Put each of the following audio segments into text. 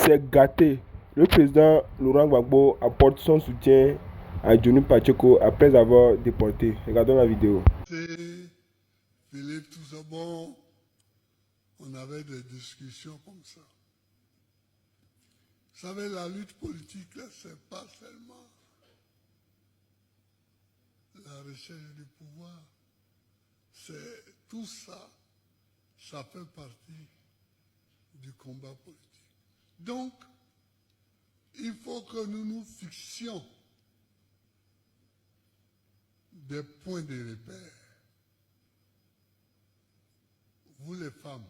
C'est gâté. Le président Laurent Gbagbo apporte son soutien à Johnny Pacheco après avoir déporté. Regardons la vidéo. Philippe, tout ça, bon, on avait des discussions comme ça. Vous savez, la lutte politique, là, c'est pas seulement la recherche du pouvoir. C'est tout ça, ça fait partie du combat politique. Donc, il faut que nous nous fixions des points de repère. Vous les femmes,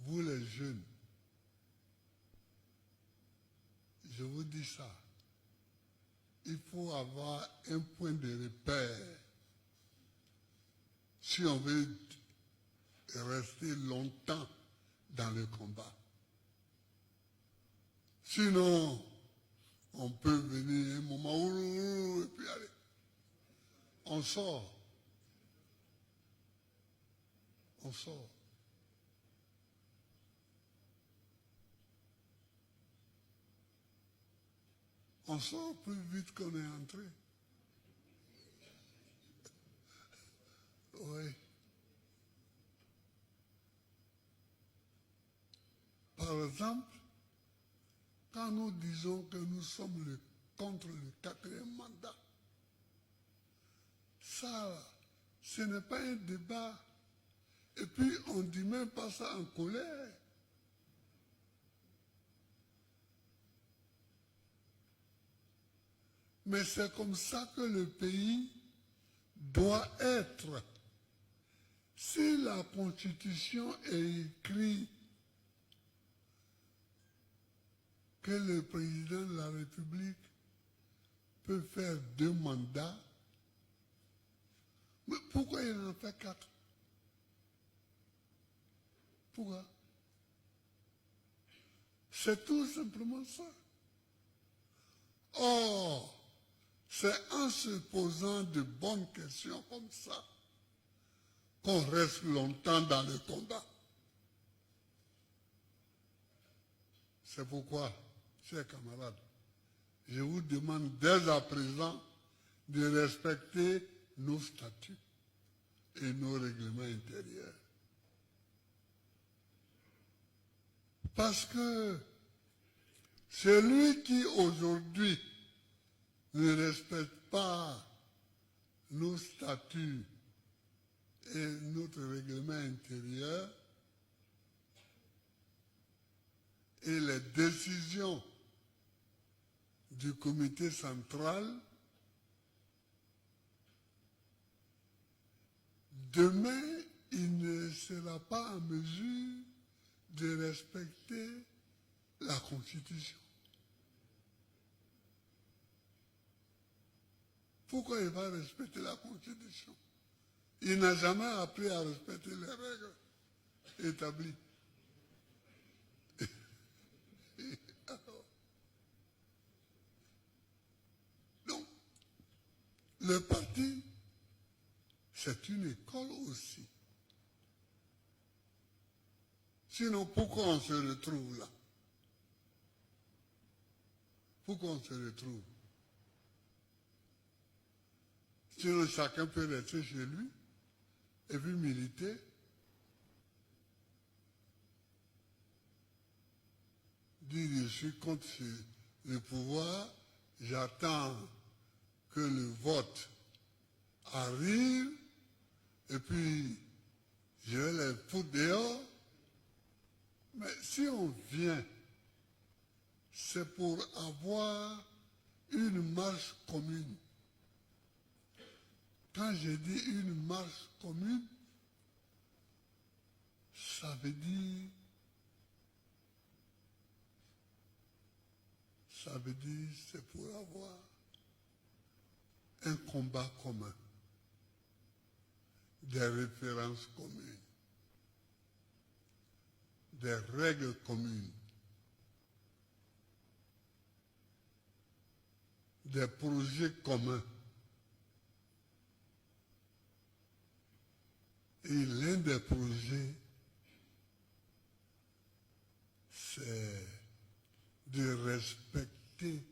vous les jeunes, je vous dis ça, il faut avoir un point de repère si on veut rester longtemps dans le combat. Sinon, on peut venir un moment et puis aller. On sort. On sort. On sort plus vite qu'on est entré. Oui. Par exemple, quand nous disons que nous sommes contre le 4e mandat, ça, ce n'est pas un débat. Et puis, on ne dit même pas ça en colère. Mais c'est comme ça que le pays doit être. Si la Constitution est écrite que le président de la République peut faire 2 mandats, mais pourquoi il en fait 4? Pourquoi? C'est tout simplement ça. Or, c'est en se posant de bonnes questions comme ça qu'on reste longtemps dans le combat. C'est pourquoi, chers camarades, je vous demande dès à présent de respecter nos statuts et nos règlements intérieurs. Parce que celui qui aujourd'hui ne respecte pas nos statuts et notre règlement intérieur et les décisions du comité central, demain, il ne sera pas en mesure de respecter la Constitution. Pourquoi il va respecter la Constitution? Il n'a jamais appris à respecter les règles établies. Donc, le parti, c'est une école aussi. Sinon, pourquoi on se retrouve là? Pourquoi on se retrouve? Sinon, chacun peut rester chez lui et puis militer. Dire je suis contre le pouvoir, j'attends que le vote arrive et puis je vais les foutre dehors. Mais si on vient, c'est pour avoir une marche commune. Quand je dis une marche commune, ça veut dire c'est pour avoir un combat commun, des références communes, des règles communes, des projets communs. Et l'un des projets, de respecter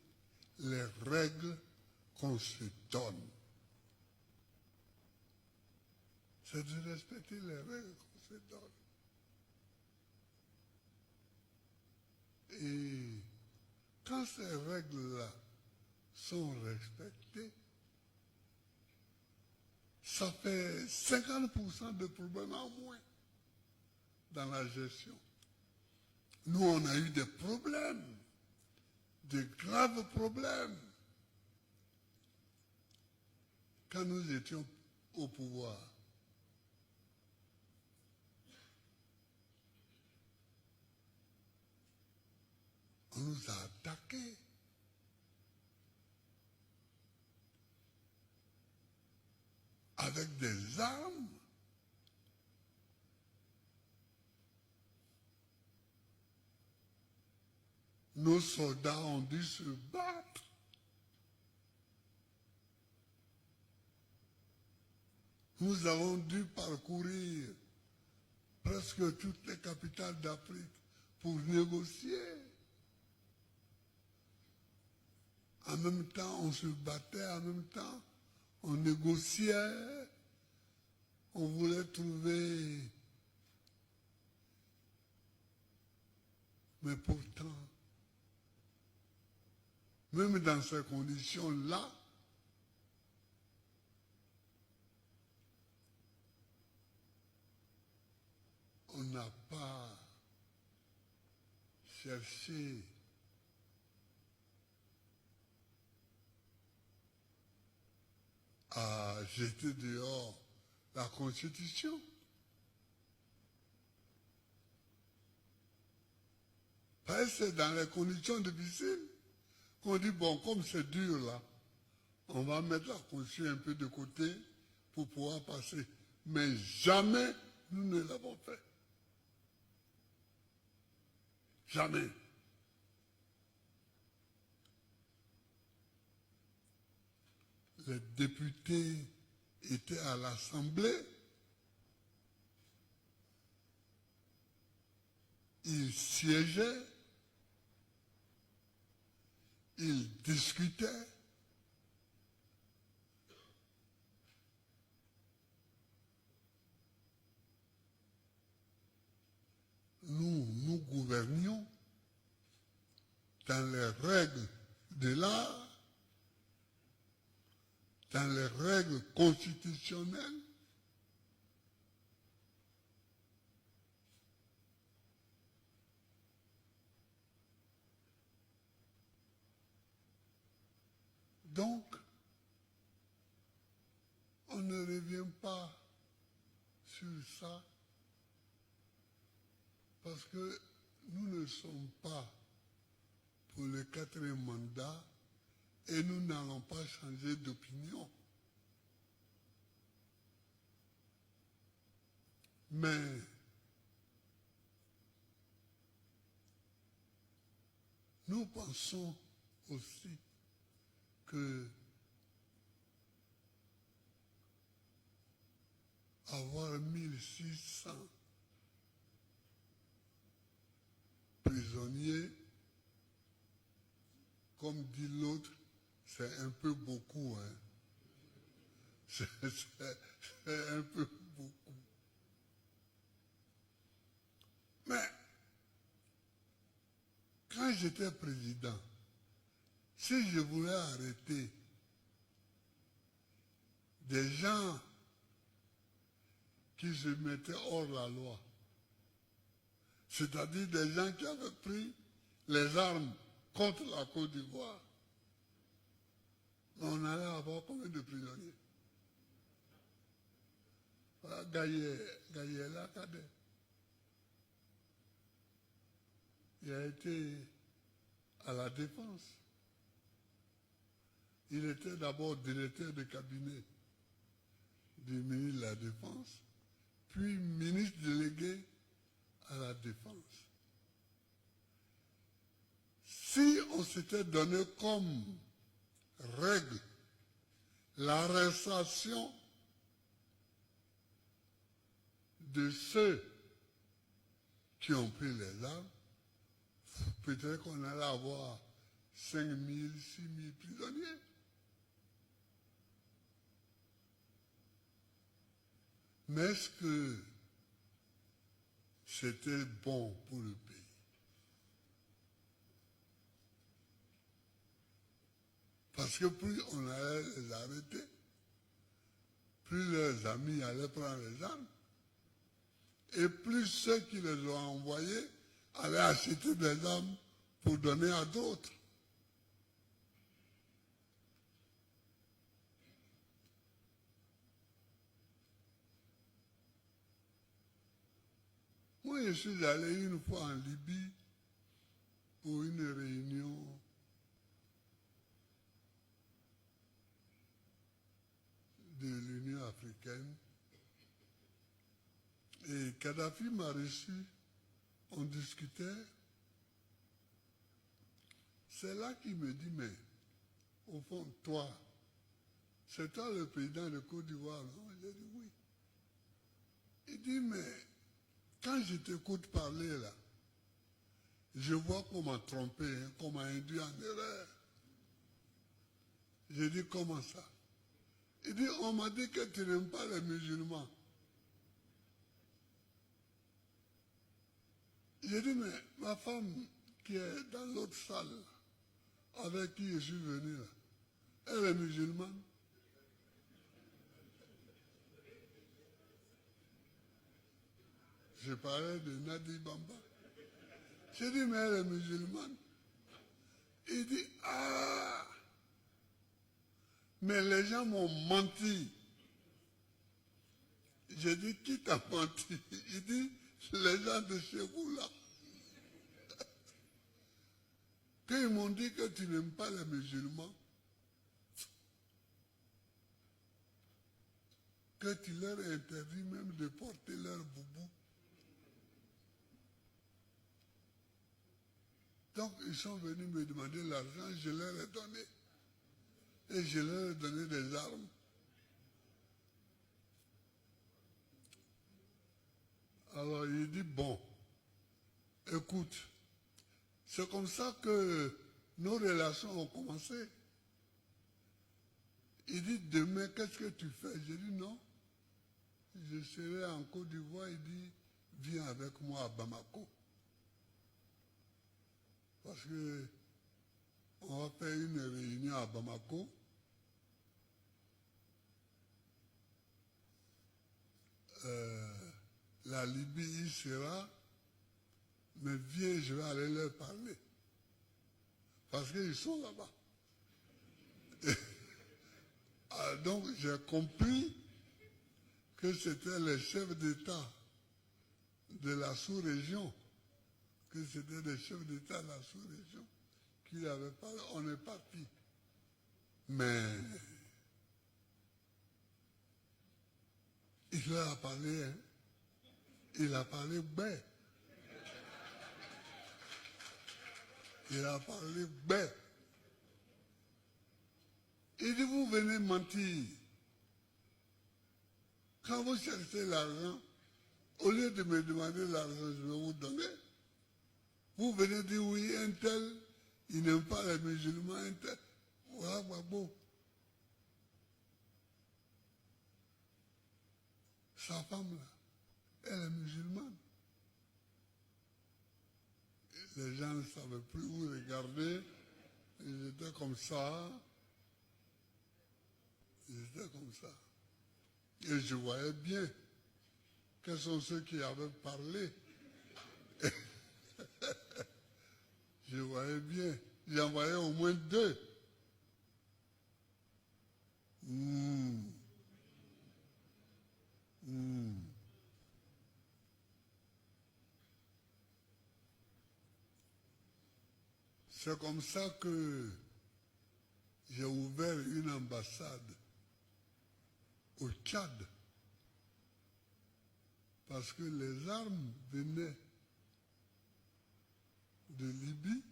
les règles qu'on se donne. C'est de respecter les règles qu'on se donne. Et quand ces règles-là sont respectées, ça fait 50% de problèmes en moins dans la gestion. Nous, on a eu des problèmes, de graves problèmes, quand nous étions au pouvoir. On nous a attaqués. Avec des armes. Nos soldats ont dû se battre. Nous avons dû parcourir presque toutes les capitales d'Afrique pour négocier. En même temps, on se battait, en même temps, on négociait, on voulait trouver. Mais pourtant, même dans ces conditions-là, on n'a pas cherché à jeter dehors la Constitution. Parce que c'est dans les conditions difficiles qu'on dit, bon, comme c'est dur là, on va mettre la Constitution un peu de côté pour pouvoir passer. Mais jamais nous ne l'avons fait. Jamais. Les députés étaient à l'Assemblée, ils siégeaient, ils discutaient, nous gouvernions dans les règles de l'art, dans les règles constitutionnelles. Donc, on ne revient pas sur ça parce que nous ne sommes pas pour le 4e mandat et nous n'allons pas changer d'opinion. Mais nous pensons aussi que avoir 1600 prisonniers, comme dit l'autre, c'est un peu beaucoup. Hein. C'est un peu beaucoup. Mais quand j'étais président, si je voulais arrêter des gens qui se mettaient hors la loi, c'est-à-dire des gens qui avaient pris les armes contre la Côte d'Ivoire, on allait avoir combien de prisonniers? Voilà, Gaïela Cadet. Il a été à la Défense. Il était d'abord directeur de cabinet du ministre de la Défense, puis ministre délégué à la Défense. Si on s'était donné comme règle l'arrestation de ceux qui ont pris les armes, peut-être qu'on allait avoir 5 000, 6 000 prisonniers. Mais est-ce que c'était bon pour le pays? Parce que plus on allait les arrêter, plus leurs amis allaient prendre les armes, et plus ceux qui les ont envoyés allaient acheter des armes pour donner à d'autres. Moi, je suis allé une fois en Libye pour une réunion de l'Union africaine. Et Kadhafi m'a reçu, on discutait. C'est là qu'il me dit, mais au fond, toi, c'est toi le président de Côte d'Ivoire, non? J'ai dit oui. Il dit, mais quand je t'écoute parler là, je vois qu'on m'a trompé, hein, qu'on m'a induit en erreur. J'ai dit, comment ça? Il dit, on m'a dit que tu n'aimes pas les musulmans. J'ai dit, mais ma femme qui est dans l'autre salle, avec qui je suis venu là, elle est musulmane. Je parlais de Nadi Bamba. J'ai dit, mais elle est musulmane. Il dit, ah, mais les gens m'ont menti. J'ai dit, qui t'a menti? Il dit, les gens de chez vous là. Quand ils m'ont dit que tu n'aimes pas les musulmans, que tu leur interdis même de porter leur boubou. Donc ils sont venus me demander l'argent, je leur ai donné. Et je leur ai donné des armes. Alors il dit, bon, écoute, c'est comme ça que nos relations ont commencé. Il dit, demain, qu'est-ce que tu fais? J'ai dit, non, je serai en Côte d'Ivoire. Il dit, viens avec moi à Bamako. Parce que on va faire une réunion à Bamako. La Libye y sera, mais viens, je vais aller leur parler. Parce qu'ils sont là-bas. Donc j'ai compris que c'était les chefs d'État de la sous-région, que c'était les chefs d'État de la sous-région qui avaient parlé. On est parti. Mais il leur a parlé, hein. Il a parlé bête. Il a parlé bête. Il dit, vous venez mentir. Quand vous cherchez l'argent, au lieu de me demander l'argent, je vais vous donner. Vous venez dire, oui, un tel, il n'aime pas les musulmans, un tel. Voilà, Gbagbo. Sa femme, là, elle est musulmane. Les gens ne savaient plus où regarder. Ils étaient comme ça. Ils étaient comme ça. Et je voyais bien quels sont ceux qui avaient parlé. Je voyais bien. J'en voyais au moins 2. C'est comme ça que j'ai ouvert une ambassade au Tchad. Parce que les armes venaient de Libye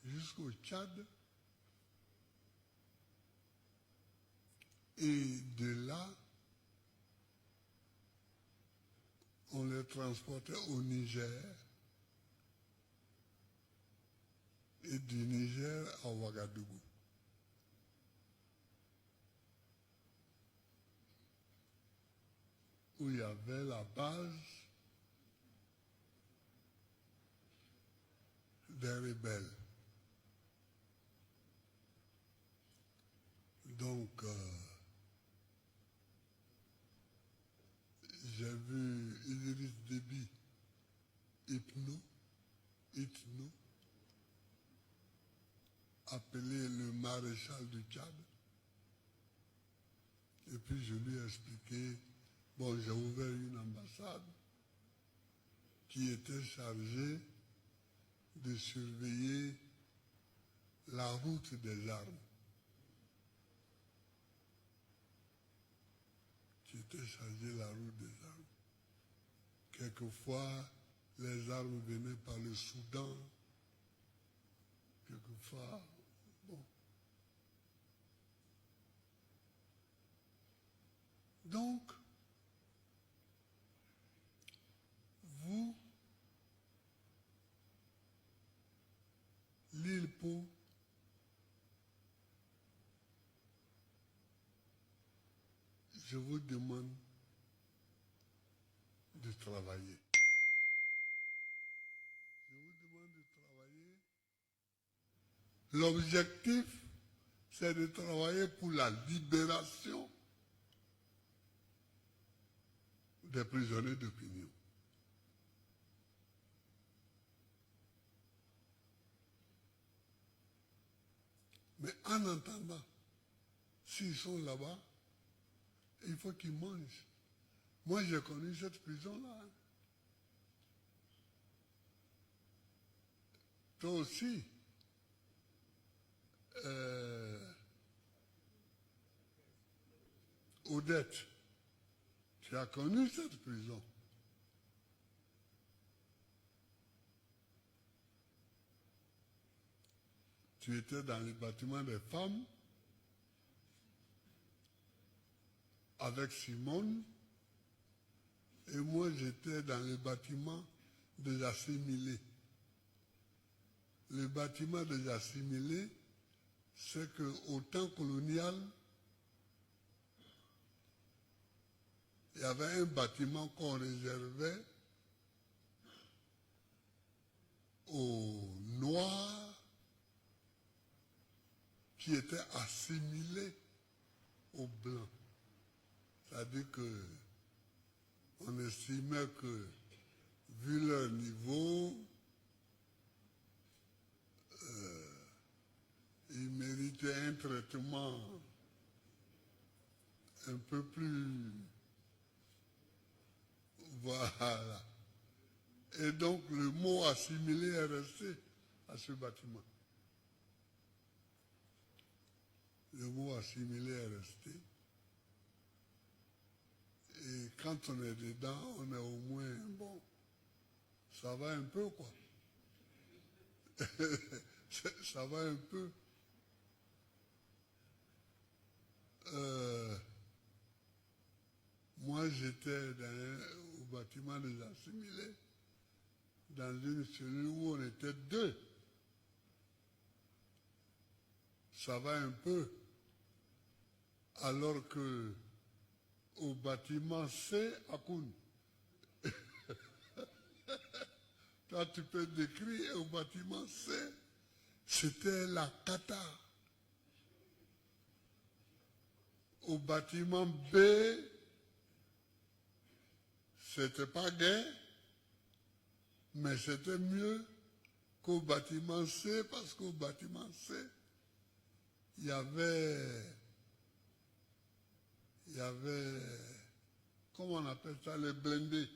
jusqu'au Tchad. Et de là, on les transportait au Niger. et du Niger à Ouagadougou. Où il y avait la base des rebelles. Donc, j'ai vu Idriss Déby, Itno, appelé le maréchal du Tchad. Et puis je lui ai expliqué, bon, j'ai ouvert une ambassade qui était chargée de surveiller la route des armes. Qui était chargée de la route des armes. Quelquefois, les armes venaient par le Soudan. Quelquefois, bon. Donc, vous, l'île Pau, je vous demande de travailler. Je vous demande de travailler. L'objectif, c'est de travailler pour la libération des prisonniers d'opinion. Mais en attendant, s'ils sont là-bas, il faut qu'ils mangent. Moi, j'ai connu cette prison-là. Toi aussi, Odette, tu as connu cette prison. Tu étais dans le bâtiment des femmes avec Simone et moi j'étais dans le bâtiment des assimilés. Le bâtiment des assimilés, c'est qu'au temps colonial, il y avait un bâtiment qu'on réservait aux Noirs qui étaient assimilés aux Blancs. C'est-à-dire qu'on estimait que, vu leur niveau, ils méritaient un traitement un peu plus... Voilà. Et donc le mot assimilé est resté à ce bâtiment. Le mot assimilé est resté. Et quand on est dedans, on est au moins, bon, ça va un peu, quoi. Ça va un peu. Moi, j'étais au bâtiment des assimilés, dans une cellule où on était deux. Ça va un peu. Alors que au bâtiment C, à Koun, toi tu peux décrire, au bâtiment C, c'était la cata. Au bâtiment B, c'était pas gai, mais c'était mieux qu'au bâtiment C, parce qu'au bâtiment C, il y avait, comment on appelle ça, les blindés.